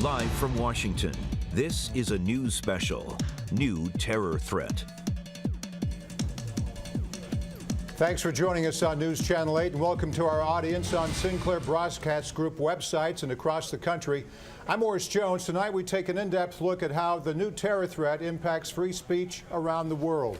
Live from Washington, this is a news special, New Terror Threat. Thanks for joining us on News Channel 8, and welcome to our audience on Sinclair Broadcast Group websites and across the country. I'm Morris Jones. Tonight we take an in-depth look at how the new terror threat impacts free speech around the world.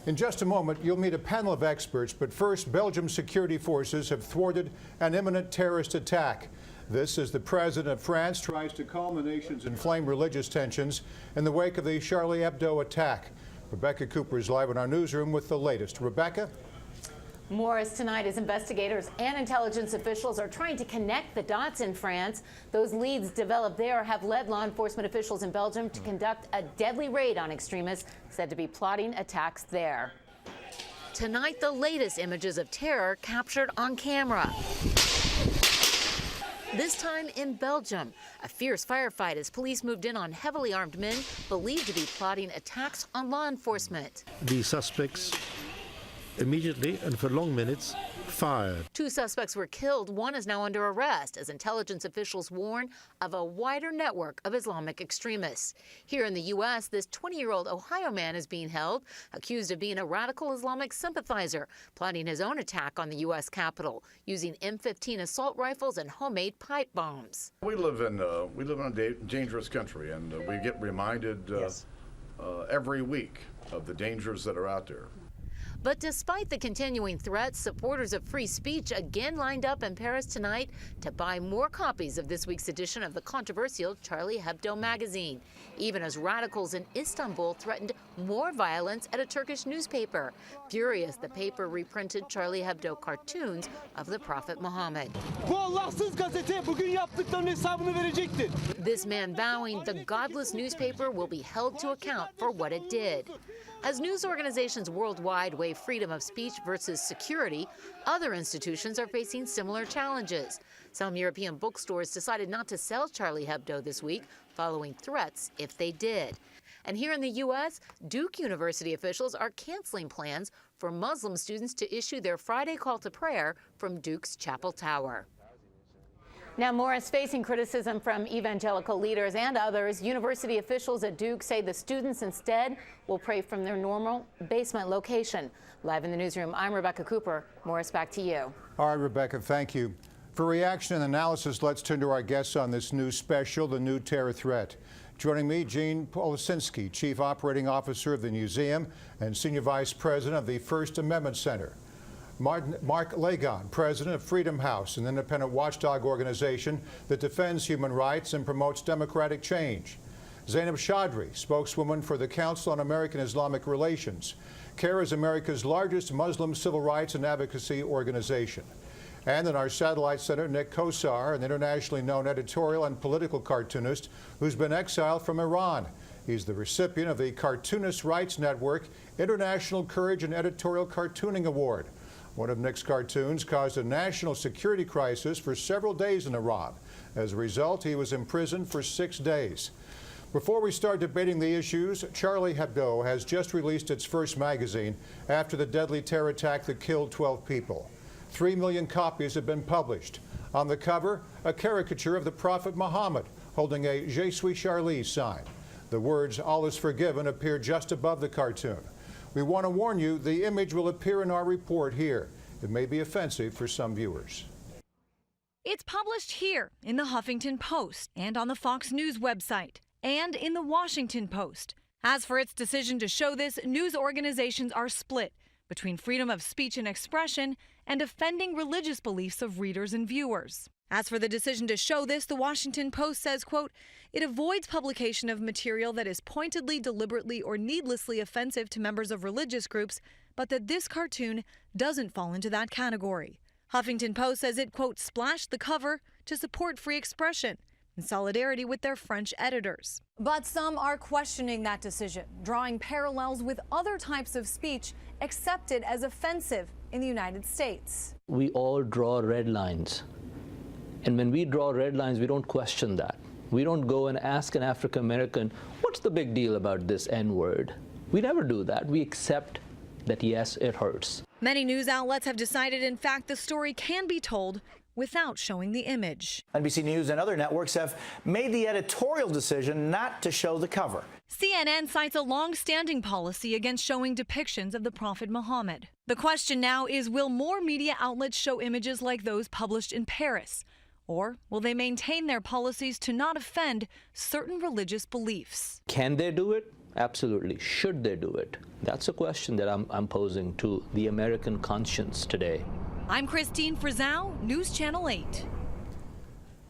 In just a moment, you'll meet a panel of experts, but first, Belgium's security forces have thwarted an imminent terrorist attack. This as the president of France tries to calm the nation's inflamed religious tensions in the wake of the Charlie Hebdo attack. Rebecca Cooper is live in our newsroom with the latest. Rebecca? Morris, tonight as investigators and intelligence officials are trying to connect the dots in France. Those leads developed there have led law enforcement officials in Belgium to conduct a deadly raid on extremists said to be plotting attacks there. Tonight, the latest images of terror captured on camera. This time in Belgium, a fierce firefight as police moved in on heavily armed men believed to be plotting attacks on law enforcement. The suspects immediately and for long minutes fired. 2 suspects were killed. 1 is now under arrest as intelligence officials warn of a wider network of Islamic extremists. Here in the U.S., this 20-year-old Ohio man is being held, accused of being a radical Islamic sympathizer, plotting his own attack on the U.S. Capitol, using M15 assault rifles and homemade pipe bombs. We live in a dangerous country, and we get reminded every week of the dangers that are out there. But despite the continuing threats, supporters of free speech again lined up in Paris tonight to buy more copies of this week's edition of the controversial Charlie Hebdo magazine, even as radicals in Istanbul threatened more violence at a Turkish newspaper. Furious, the paper reprinted Charlie Hebdo cartoons of the Prophet Muhammad. This man vowing the godless newspaper will be held to account for what it did. As news organizations worldwide weigh freedom of speech versus security, other institutions are facing similar challenges. Some European bookstores decided not to sell Charlie Hebdo this week, following threats if they did. And here in the U.S., Duke University officials are canceling plans for Muslim students to issue their Friday call to prayer from Duke's Chapel Tower. Now, Morris, facing criticism from evangelical leaders and others, university officials at Duke say the students instead will pray from their normal basement location. Live in the newsroom, I'm Rebecca Cooper. Morris, back to you. All right, Rebecca, thank you. For reaction and analysis, let's turn to our guests on this news special, The New Terror Threat. Joining me, Gene Policinski, Chief Operating Officer of the Museum and Senior Vice President of the First Amendment Center. Mark Lagon, President of Freedom House, an independent watchdog organization that defends human rights and promotes democratic change. Zainab Chaudhry, spokeswoman for the Council on American Islamic Relations. CAIR is America's largest Muslim civil rights and advocacy organization. And in our satellite center, Nick Kosar, an internationally known editorial and political cartoonist who's been exiled from Iran. He's the recipient of the Cartoonist Rights Network International Courage and Editorial Cartooning Award. One of Nick's cartoons caused a national security crisis for several days in Iran. As a result, he was imprisoned for 6 days. Before we start debating the issues, Charlie Hebdo has just released its first magazine after the deadly terror attack that killed 12 people. 3 million copies have been published. On the cover, a caricature of the Prophet Muhammad holding a Je suis Charlie sign. The words, "All is forgiven," appear just above the cartoon. We want to warn you, the image will appear in our report here. It may be offensive for some viewers. It's published here in the Huffington Post and on the Fox News website and in the Washington Post. As for its decision to show this, news organizations are split between freedom of speech and expression and defending religious beliefs of readers and viewers. As for the decision to show this, the Washington Post says, quote, it avoids publication of material that is pointedly, deliberately, or needlessly offensive to members of religious groups, but that this cartoon doesn't fall into that category. Huffington Post says it, quote, splashed the cover to support free expression in solidarity with their French editors. But some are questioning that decision, drawing parallels with other types of speech accepted as offensive in the United States. We all draw red lines. And when we draw red lines, we don't question that. We don't go and ask an African American, what's the big deal about this N-word? We never do that. We accept that, yes, it hurts. Many news outlets have decided, in fact, the story can be told without showing the image. NBC News and other networks have made the editorial decision not to show the cover. CNN cites a long-standing policy against showing depictions of the Prophet Muhammad. The question now is, will more media outlets show images like those published in Paris? Or will they maintain their policies to not offend certain religious beliefs? Can they do it? Absolutely. Should they do it? That's a question that I'm posing to the American conscience today. I'm Christine Frizzell, News Channel 8.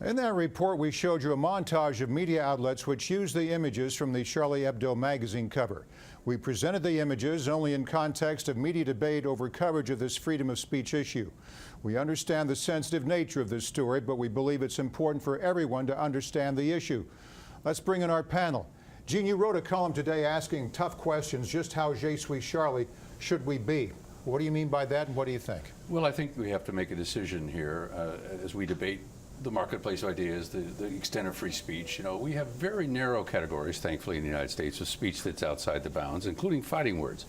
In that report, we showed you a montage of media outlets which used the images from the Charlie Hebdo magazine cover. We presented the images only in context of media debate over coverage of this freedom of speech issue. We understand the sensitive nature of this story, but we believe it's important for everyone to understand the issue. Let's bring in our panel. Gene, you wrote a column today asking tough questions. Just how je suis Charlie should we be? What do you mean by that, and what do you think? Well, I think we have to make a decision here as we debate the marketplace ideas, the extent of free speech. You know, we have very narrow categories, thankfully, in the United States of speech that's outside the bounds, including fighting words.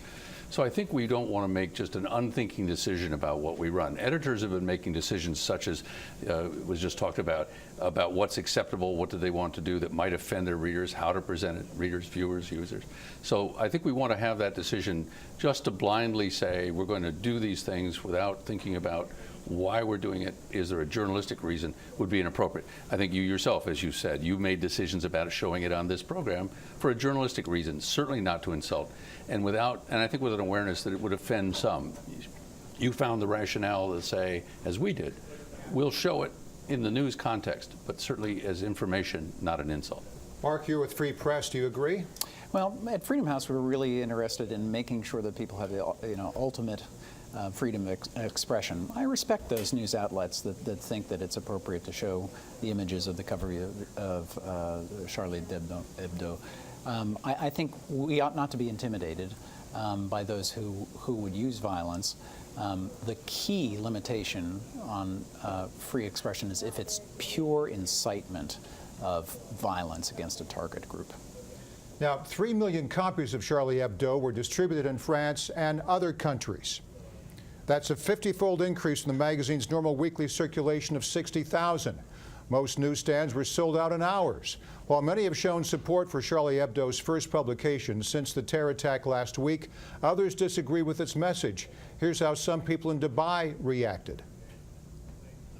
So I think we don't want to make just an unthinking decision about what we run. Editors have been making decisions such as was just talked about what's acceptable, what do they want to do that might offend their readers, how to present it, readers, viewers, users. So I think we want to have that decision. Just to blindly say we're going to do these things without thinking about why we're doing it, is there a journalistic reason, would be inappropriate. I think you yourself, as you said, you made decisions about showing it on this program for a journalistic reason, certainly not to insult, and I think with an awareness that it would offend some. You found the rationale to say, as we did, we'll show it in the news context, but certainly as information, not an insult. Mark, you're with Free Press. Do you agree? Well, at Freedom House, we're really interested in making sure that people have the ultimate freedom of expression. I respect those news outlets that think that it's appropriate to show the images of the cover of Charlie Hebdo. I think we ought not to be intimidated by those who would use violence. The key limitation on free expression is if it's pure incitement of violence against a target group. Now, 3 million copies of Charlie Hebdo were distributed in France and other countries. That's a 50-fold increase from the magazine's normal weekly circulation of 60,000. Most newsstands were sold out in hours. While many have shown support for Charlie Hebdo's first publication since the terror attack last week, others disagree with its message. Here's how some people in Dubai reacted.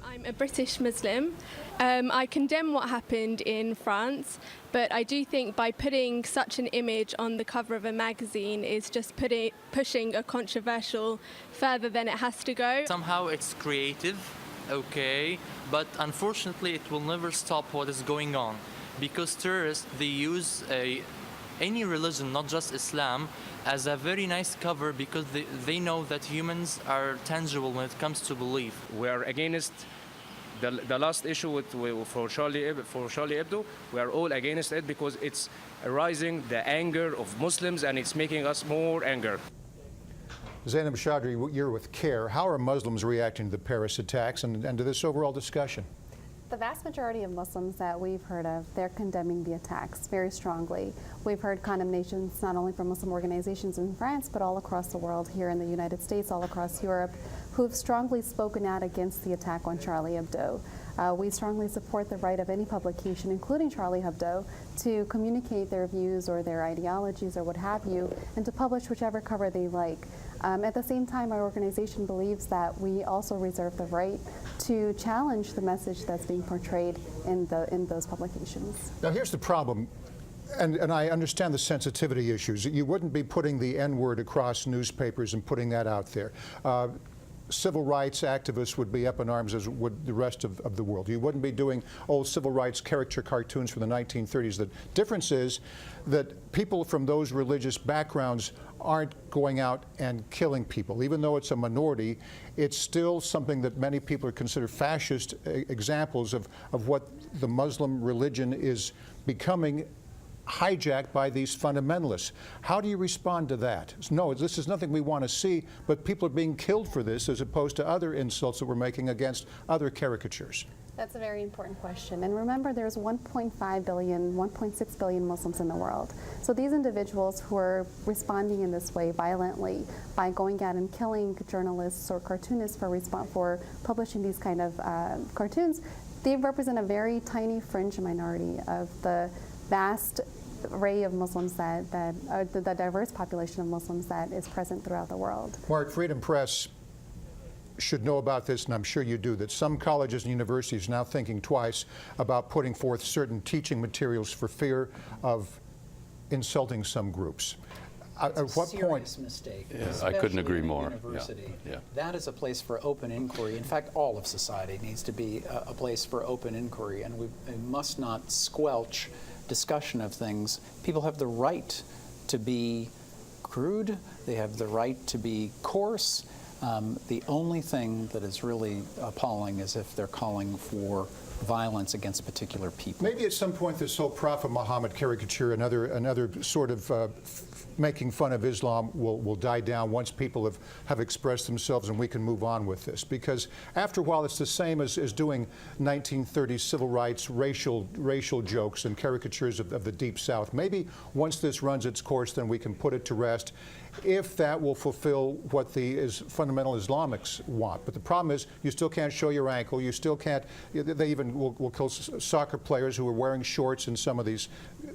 I'm a British Muslim. I condemn what happened in France, but I do think by putting such an image on the cover of a magazine is just pushing a controversial further than it has to go. Somehow it's creative, okay, but unfortunately it will never stop what is going on, because terrorists, they use any religion, not just Islam, as a very nice cover because they know that humans are tangible when it comes to belief. We are against the last issue for Charlie Hebdo. We are all against it because it's arising the anger of Muslims and it's making us more anger. Zainab Chaudhry, you're with CARE. How are Muslims reacting to the Paris attacks and to this overall discussion? The vast majority of Muslims that we've heard of, they're condemning the attacks very strongly. We've heard condemnations not only from Muslim organizations in France, but all across the world, here in the United States, all across Europe, who've strongly spoken out against the attack on Charlie Hebdo. We strongly support the right of any publication, including Charlie Hebdo, to communicate their views or their ideologies or what have you, and to publish whichever cover they like. At the same time, our organization believes that we also reserve the right to challenge the message that's being portrayed in those publications. Now, here's the problem, and I understand the sensitivity issues. You wouldn't be putting the N-word across newspapers and putting that out there. Civil rights activists would be up in arms, as would the rest of the world. You wouldn't be doing old civil rights caricature cartoons from the 1930s. The difference is that people from those religious backgrounds aren't going out and killing people. Even though it's a minority, it's still something that many people consider fascist examples of what the Muslim religion is becoming, hijacked by these fundamentalists. How do you respond to that? No, this is nothing we want to see, but people are being killed for this as opposed to other insults that we're making against other caricatures. That's a very important question. And remember, there's 1.5 billion, 1.6 billion Muslims in the world. So these individuals who are responding in this way violently by going out and killing journalists or cartoonists for publishing these kind of cartoons, they represent a very tiny fringe minority of the vast array of Muslims the diverse population of Muslims that is present throughout the world. Mark, Freedom Press should know about this, and I'm sure you do, that some colleges and universities are now thinking twice about putting forth certain teaching materials for fear of insulting some groups. At what point? Mistake. Yeah, I couldn't agree more. University. Yeah. That is a place for open inquiry. In fact, all of society needs to be a place for open inquiry, and we must not squelch discussion of things. People have the right to be crude. They have the right to be coarse. The only thing that is really appalling is if they're calling for violence against particular people. Maybe at some point this whole Prophet Muhammad caricature, another sort of making fun of Islam will die down once people have expressed themselves and we can move on with this. Because after a while it's the same as doing 1930s civil rights racial jokes and caricatures of the Deep South. Maybe once this runs its course then we can put it to rest, if that will fulfill what the fundamental Islamics want. But the problem is you still can't show your ankle, you still can't, they even will kill soccer players who are wearing shorts in some of these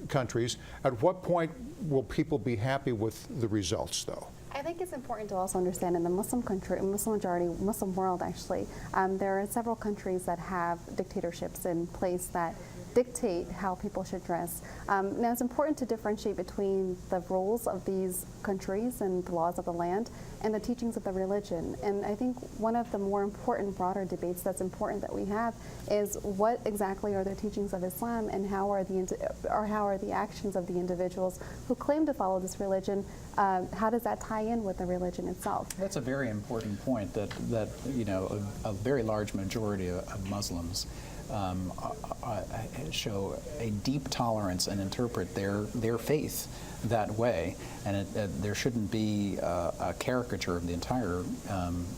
countries. At what point will people be happy with the results, though? I think it's important to also understand in the Muslim world, actually, there are several countries that have dictatorships in place that dictate how people should dress. Now, it's important to differentiate between the rules of these countries and the laws of the land and the teachings of the religion. And I think one of the more important, broader debates that's important that we have is what exactly are the teachings of Islam, and how are the actions of the individuals who claim to follow this religion, how does that tie in with the religion itself? That's a very important point, that you know, a very large majority of Muslims show a deep tolerance and interpret their faith that way, and there shouldn't be a caricature of the entire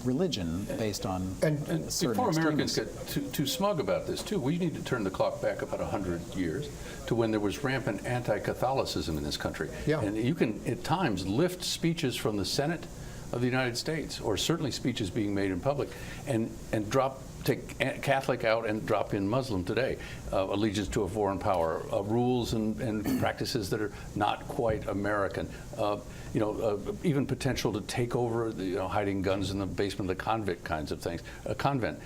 religion based on and before Americans get too smug about this too, we need to turn the clock back about 100 years to when there was rampant anti-Catholicism in this country. Yeah. And you can at times lift speeches from the Senate of the United States, or certainly speeches being made in public, and take Catholic out and drop in Muslim today, allegiance to a foreign power, rules and practices that are not quite American, even potential to take over, hiding guns in the basement of the convict kinds of things, a convent.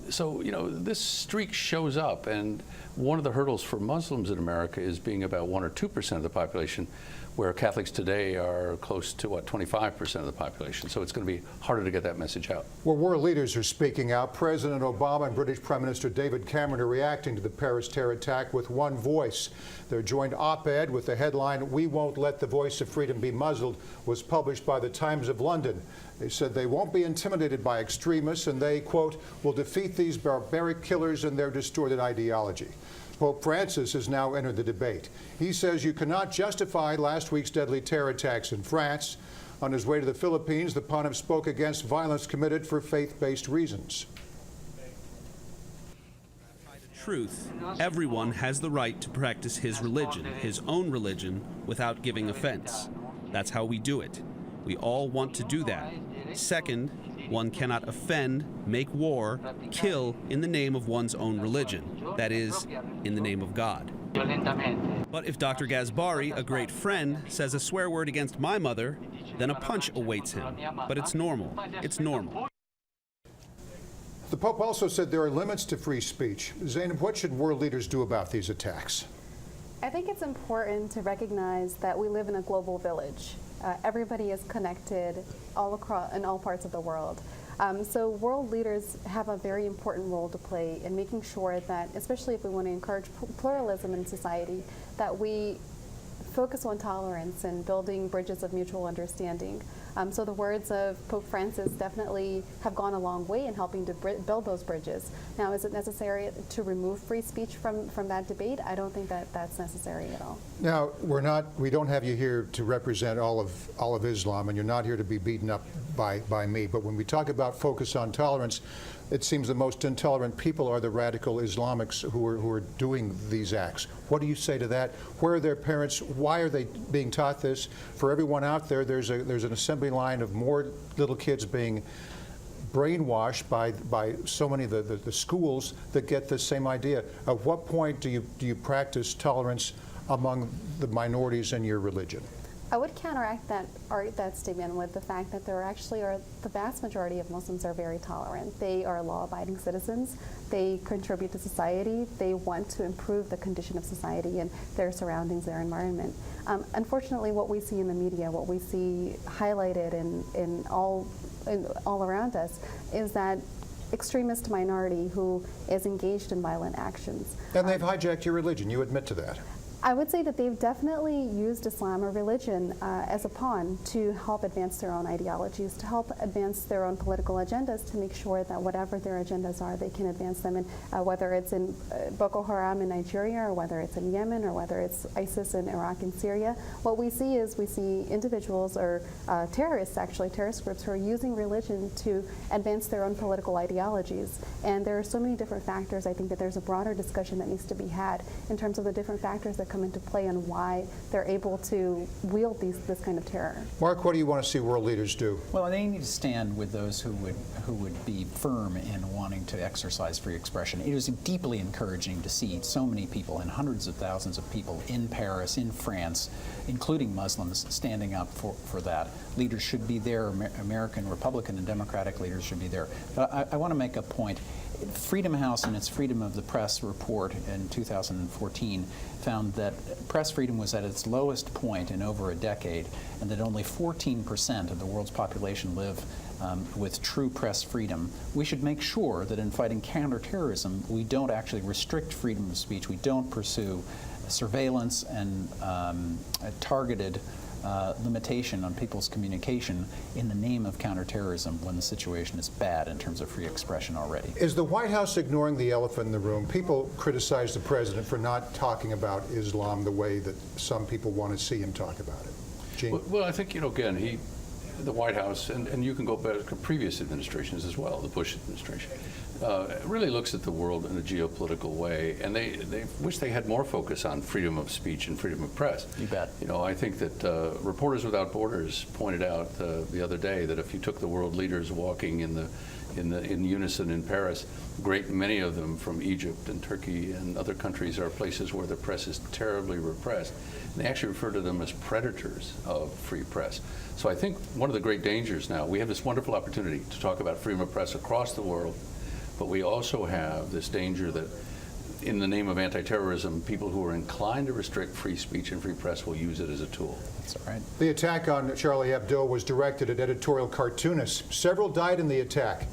So, this streak shows up, and one of the hurdles for Muslims in America is being about 1 or 2% of the population, where Catholics today are close to, 25% of the population. So it's going to be harder to get that message out. Well, world leaders are speaking out. President Obama and British Prime Minister David Cameron are reacting to the Paris terror attack with one voice. Their joint op-ed with the headline, "We won't let the voice of freedom be muzzled," was published by the Times of London. They said they won't be intimidated by extremists, and they, quote, "will defeat these barbaric killers and their distorted ideology." Pope Francis has now entered the debate. He says you cannot justify last week's deadly terror attacks in France. On his way to the Philippines, the pontiff spoke against violence committed for faith-based reasons. Truth. Everyone has the right to practice his religion, his own religion, without giving offense. That's how we do it. We all want to do that. Second, one cannot offend, make war, kill in the name of one's own religion. That is, in the name of God. But if Dr. Gazbari, a great friend, says a swear word against my mother, then a punch awaits him. But it's normal. It's normal. The Pope also said there are limits to free speech. Zainab, what should world leaders do about these attacks? I think it's important to recognize that we live in a global village. Everybody is connected all across in all parts of the world. So world leaders have a very important role to play in making sure that, especially if we want to encourage pluralism in society, that we focus on tolerance and building bridges of mutual understanding. So the words of Pope Francis definitely have gone a long way in helping to build those bridges. Now, is it necessary to remove free speech from that debate? I don't think that that's necessary at all. Now, we don't have you here to represent all of Islam, and you're not here to be beaten up by me. But when we talk about focus on tolerance, it seems the most intolerant people are the radical Islamics who are doing these acts. What do you say to that? Where are their parents? Why are they being taught this? For everyone out there, there's an assembly line of more little kids being brainwashed by so many of the schools that get the same idea. At what point do you practice tolerance among the minorities in your religion? I would counteract that statement with the fact that the vast majority of Muslims are very tolerant. They are law-abiding citizens. They contribute to society. They want to improve the condition of society and their surroundings, their environment. Unfortunately, what we see in the media, what we see highlighted in all around us, is that extremist minority who is engaged in violent actions. And they've hijacked your religion. You admit to that. I would say that they've definitely used Islam or religion as a pawn to help advance their own ideologies, to help advance their own political agendas, to make sure that whatever their agendas are, they can advance them. And whether it's in Boko Haram in Nigeria, or whether it's in Yemen, or whether it's ISIS in Iraq and Syria, what we see is individuals or terrorist groups who are using religion to advance their own political ideologies. And there are so many different factors. I think that there's a broader discussion that needs to be had in terms of the different factors that come into play and why they're able to wield this kind of terror. Mark, what do you want to see world leaders do? Well, they need to stand with those who would be firm in wanting to exercise free expression. It is deeply encouraging to see so many people, and hundreds of thousands of people in Paris, in France, including Muslims, standing up for that. Leaders should be there. American Republican and Democratic leaders should be there. But I want to make a point. Freedom House, in its Freedom of the Press report in 2014, found that press freedom was at its lowest point in over a decade, and that only 14% of the world's population live with true press freedom. We should make sure that in fighting counterterrorism, we don't actually restrict freedom of speech. We don't pursue surveillance and targeted limitation on people's communication in the name of counterterrorism when the situation is bad in terms of free expression already. Is the White House ignoring the elephant in the room? People criticize the president for not talking about Islam the way that some people want to see him talk about it. Gene? Well, I think, again, the White House, and you can go back to previous administrations as well, the Bush administration, really looks at the world in a geopolitical way, and they wish they had more focus on freedom of speech and freedom of press. You bet. I think that Reporters Without Borders pointed out the other day that if you took the world leaders walking in unison in Paris, many of them from Egypt and Turkey and other countries are places where the press is terribly repressed. And they actually refer to them as predators of free press. So I think one of the great dangers now, we have this wonderful opportunity to talk about freedom of press across the world, but we also have this danger that in the name of anti-terrorism, people who are inclined to restrict free speech and free press will use it as a tool. That's all right. The attack on Charlie Hebdo was directed at editorial cartoonists. Several died in the attack.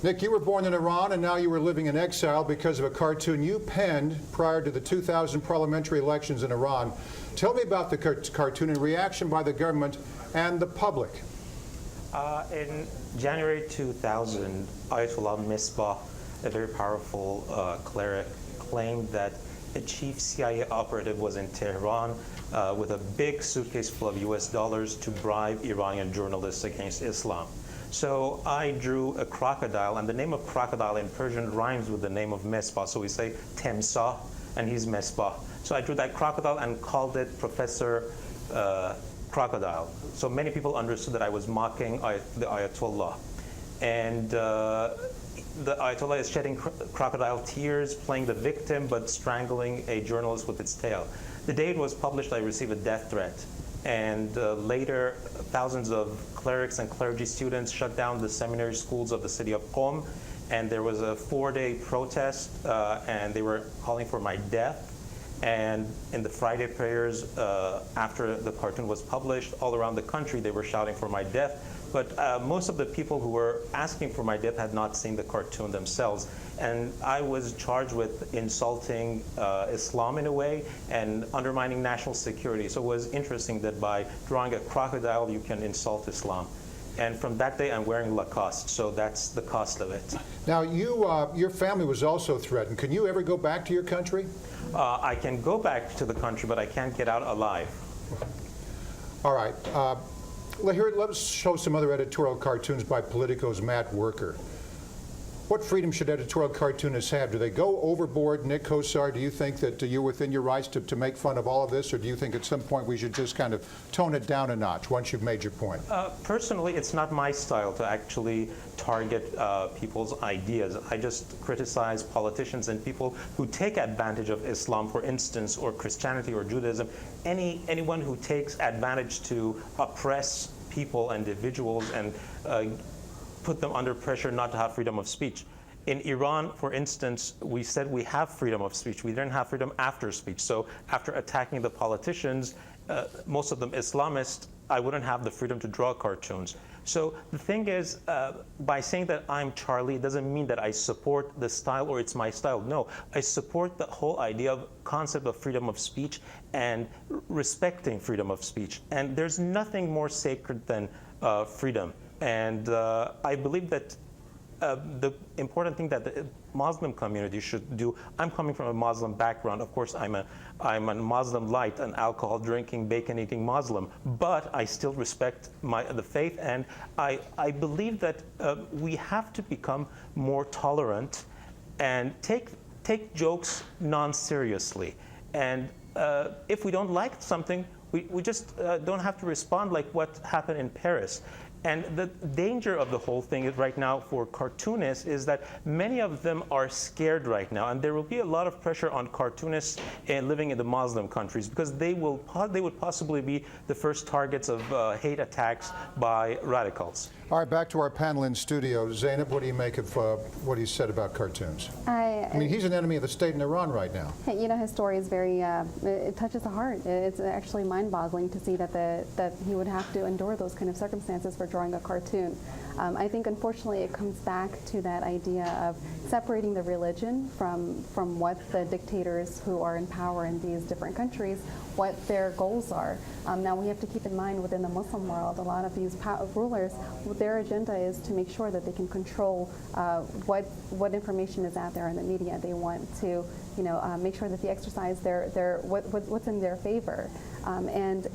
Nick, you were born in Iran, and now you were living in exile because of a cartoon you penned prior to the 2000 parliamentary elections in Iran. Tell me about the cartoon and reaction by the government and the public. In January 2000, Ayatollah Misbah, a very powerful cleric, claimed that a chief CIA operative was in Tehran with a big suitcase full of US dollars to bribe Iranian journalists against Islam. So I drew a crocodile, and the name of crocodile in Persian rhymes with the name of Misbah. So we say Temsah, and he's Misbah. So I drew that crocodile and called it Professor Crocodile. So many people understood that I was mocking the Ayatollah. And the Ayatollah is shedding crocodile tears, playing the victim, but strangling a journalist with its tail. The day it was published, I received a death threat. And later, thousands of clerics and clergy students shut down the seminary schools of the city of Qom. And there was a 4-day protest, and they were calling for my death. And in the Friday prayers, after the cartoon was published, all around the country, they were shouting for my death. but most of the people who were asking for my death had not seen the cartoon themselves. And I was charged with insulting Islam in a way and undermining national security. So it was interesting that by drawing a crocodile, you can insult Islam. And from that day, I'm wearing Lacoste, so that's the cost of it. Now, your family was also threatened. Can you ever go back to your country? I can go back to the country, but I can't get out alive. All right. Let's show some other editorial cartoons by Politico's Matt Worker. What freedom should editorial cartoonists have? Do they go overboard, Nick Kosar? Do you think that you're within your rights to make fun of all of this, or do you think at some point we should just kind of tone it down a notch once you've made your point? Personally, it's not my style to actually target people's ideas. I just criticize politicians and people who take advantage of Islam, for instance, or Christianity or Judaism. Anyone who takes advantage to oppress people, individuals, and put them under pressure not to have freedom of speech. In Iran, for instance, we said we have freedom of speech. We didn't have freedom after speech. So after attacking the politicians, most of them Islamists, I wouldn't have the freedom to draw cartoons. So the thing is, by saying that I'm Charlie, it doesn't mean that I support the style or it's my style. No, I support the whole idea of concept of freedom of speech and respecting freedom of speech. And there's nothing more sacred than freedom. And I believe that the important thing that the Muslim community should do, I'm coming from a Muslim background. Of course, I'm a Muslim light, an alcohol-drinking, bacon-eating Muslim, but I still respect the faith, and I believe that we have to become more tolerant and take jokes non-seriously. And if we don't like something, we just don't have to respond like what happened in Paris. And the danger of the whole thing right now for cartoonists is that many of them are scared right now, and there will be a lot of pressure on cartoonists living in the Muslim countries because they would possibly be the first targets of hate attacks by radicals. All right, back to our panel in studio. Zainab, what do you make of what he said about cartoons? I mean, he's an enemy of the state in Iran right now. You know, his story is very, it touches the heart. It's actually mind-boggling to see that he would have to endure those kind of circumstances for drawing a cartoon. I think, unfortunately, it comes back to that idea of separating the religion from what the dictators who are in power in these different countries, what their goals are. Now, we have to keep in mind within the Muslim world, a lot of these rulers, their agenda is to make sure that they can control what information is out there in the media. They want to, you know, make sure that they exercise what's in their favor. And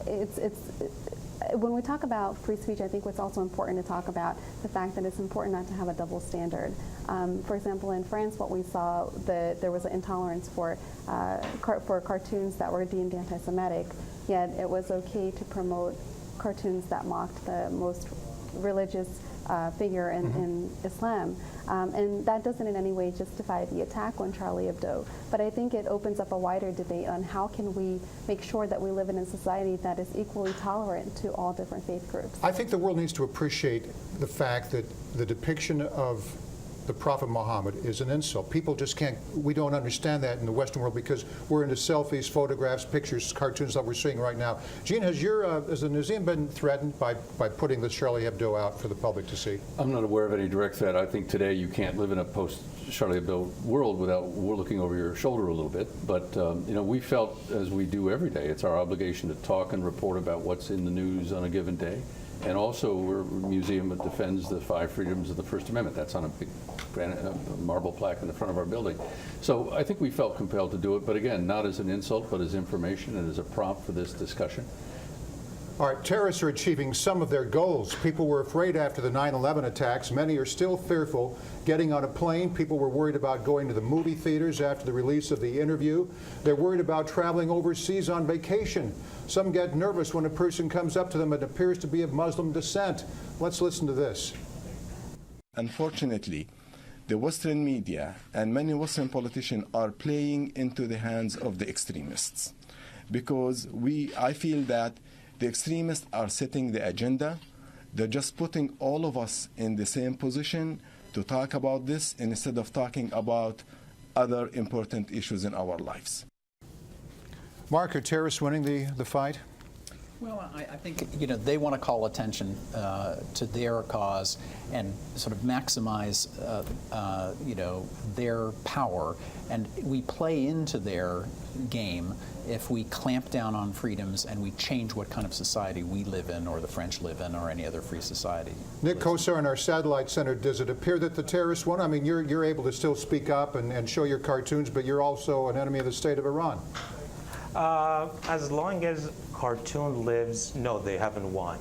when we talk about free speech, I think what's also important to talk about the fact that it's important not to have a double standard. For example, in France, what we saw, there was an intolerance for cartoons that were deemed anti-Semitic, yet it was okay to promote cartoons that mocked the most religious figure in Islam. And that doesn't in any way justify the attack on Charlie Hebdo. But I think it opens up a wider debate on how can we make sure that we live in a society that is equally tolerant to all different faith groups. I think the world needs to appreciate the fact that the depiction of the Prophet Muhammad is an insult. People just can't, we don't understand that in the Western world because we're into selfies, photographs, pictures, cartoons that we're seeing right now. Gene, has the museum been threatened by putting the Charlie Hebdo out for the public to see? I'm not aware of any direct threat. I think today you can't live in a post-Charlie Hebdo world without looking over your shoulder a little bit. But you know, we felt, as we do every day, it's our obligation to talk and report about what's in the news on a given day. And also, we're a museum that defends the 5 freedoms of the First Amendment. That's on a big marble plaque in the front of our building. So I think we felt compelled to do it, but again, not as an insult, but as information and as a prompt for this discussion. All right, terrorists are achieving some of their goals. People were afraid after the 9/11 attacks. Many are still fearful getting on a plane. People were worried about going to the movie theaters after the release of The Interview. They're worried about traveling overseas on vacation. Some get nervous when a person comes up to them and appears to be of Muslim descent. Let's listen to this. Unfortunately, the Western media and many Western politicians are playing into the hands of the extremists, because I feel that the extremists are setting the agenda. They're just putting all of us in the same position to talk about this instead of talking about other important issues in our lives. Mark, are terrorists winning the fight? Well, I think, they want to call attention to their cause and sort of maximize, their power. And we play into their game if we clamp down on freedoms and we change what kind of society we live in, or the French live in, or any other free society. Nick Kosar in our satellite center, does it appear that the terrorists won? I mean, you're able to still speak up and show your cartoons, but you're also an enemy of the state of Iran. As long as cartoon lives, no, they haven't won.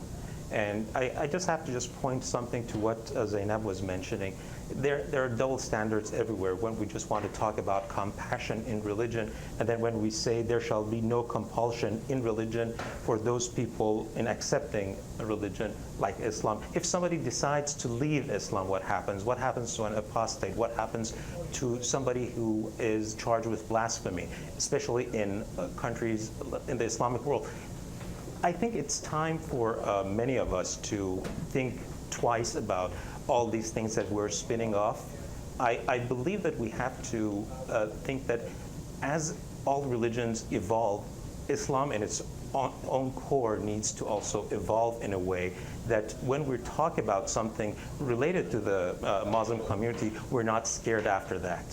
And I just have to point something to what Zainab was mentioning. There are double standards everywhere when we just want to talk about compassion in religion, and then when we say there shall be no compulsion in religion for those people in accepting a religion like Islam. If somebody decides to leave Islam, what happens? What happens to an apostate? What happens to somebody who is charged with blasphemy, especially in countries in the Islamic world? I think it's time for many of us to think twice about all these things that we're spinning off. I believe that we have to think that as all religions evolve, Islam in its own core needs to also evolve in a way that when we talk about something related to the Muslim community, we're not scared after that.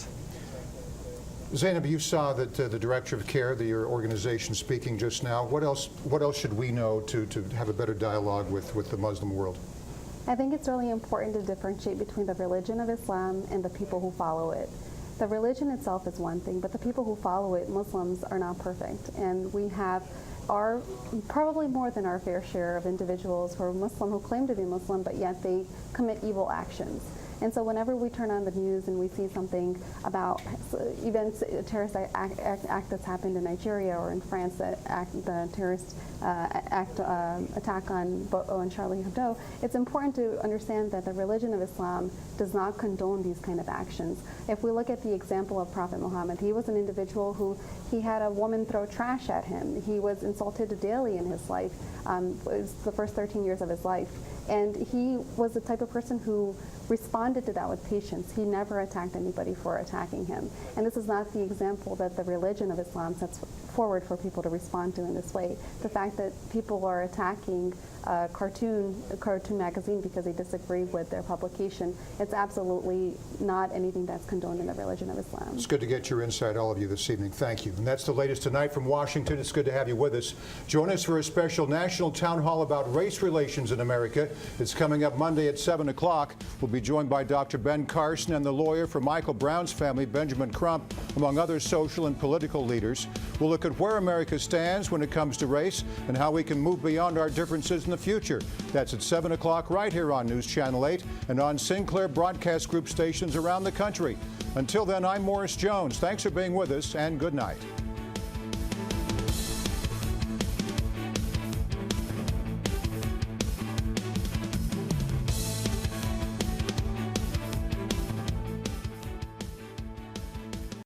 Zainab, you saw that the director of care, your organization, speaking just now. What else should we know to have a better dialogue with the Muslim world? I think it's really important to differentiate between the religion of Islam and the people who follow it. The religion itself is one thing, but the people who follow it, Muslims, are not perfect. And we have probably more than our fair share of individuals who are Muslim, who claim to be Muslim, but yet they commit evil actions. And so whenever we turn on the news and we see something about events, a terrorist act that's happened in Nigeria or in France, the terrorist attack on Bo'o and Charlie Hebdo, it's important to understand that the religion of Islam does not condone these kind of actions. If we look at the example of Prophet Muhammad, he was an individual who he had a woman throw trash at him. He was insulted daily in his life. It was the first 13 years of his life. And he was the type of person who responded to that with patience. He never attacked anybody for attacking him. And this is not the example that the religion of Islam sets forward for people to respond to in this way. The fact that people are attacking a cartoon magazine because they disagree with their publication, it's absolutely not anything that's condoned in the religion of Islam. It's good to get your insight, all of you, this evening. Thank you. And that's the latest tonight from Washington. It's good to have you with us. Join us for a special national town hall about race relations in America. It's coming up Monday at 7 o'clock. We'll be joined by Dr. Ben Carson and the lawyer for Michael Brown's family, Benjamin Crump, among other social and political leaders. We'll look at where America stands when it comes to race and how we can move beyond our differences in the future. That's at 7 o'clock right here on News Channel 8 and on Sinclair Broadcast Group stations around the country. Until then, I'm Morris Jones. Thanks for being with us, and good night.